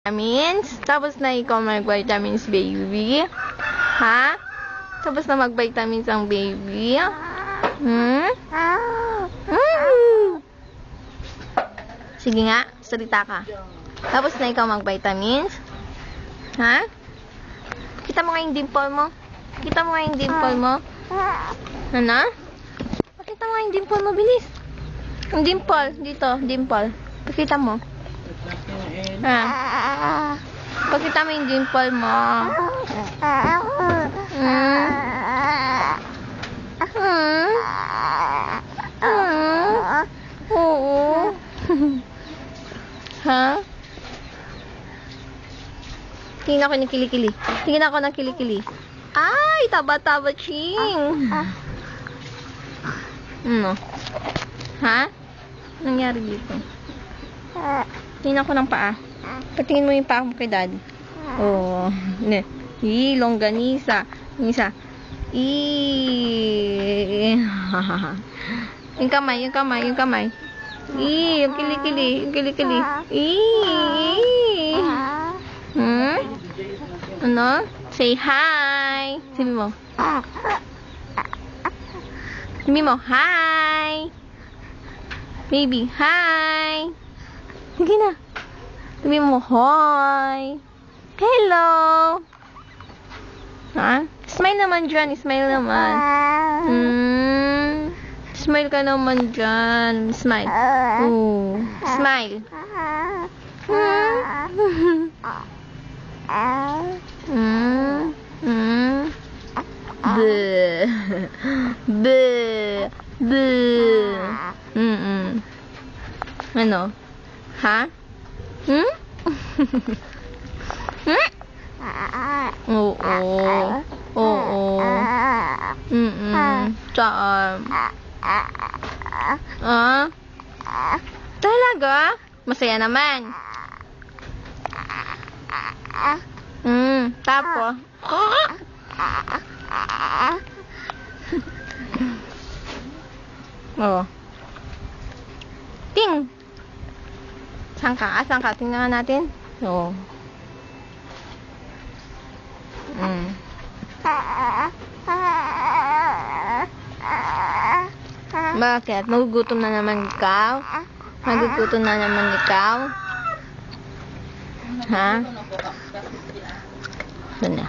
Vitamins? Tapos na ikaw mag-vitamins, baby? Ha? Tapos na mag-vitamins ang baby? Sige nga, salita ka. Tapos na ikaw mag-vitamins? Ha? Kita mo nga yung dimple mo? Kita mo nga yung dimple mo? Ano? Pakita mo nga yung dimple mo, bilis. Yung dimple, dito, dimple. Pakita mo. Pakita mo yung dimple mo. Oo. Ha? Tingnan ako ng kilikili. Tingnan ako ng kilikili. Ay, taba-taba, ching. Ano? Ha? Nangyari dito? Tingnan ko ng paa. Patingin mo yung paa mo kay dad. Oh. Longganisa. Isa. Yung kamay, yung kamay, yung kamay. Yung kilikili, yung kilikili. Ano? Say hi. Sabi mo. Sabi mo, hi. Baby, hi. Sige na. Sabi mo, hi. Hello. Ha? Smile naman dyan. Smile naman. Smile ka naman dyan. Smile. Smile. Ano? Ha? Oo. Saan? Talaga? Masaya naman. Tapos? Oh. Ting! Saan ka? Saan ka? Tingnan natin. Oo. Bakit? Magugutom na naman ikaw? Magugutom na naman ikaw? Ha? Saan na?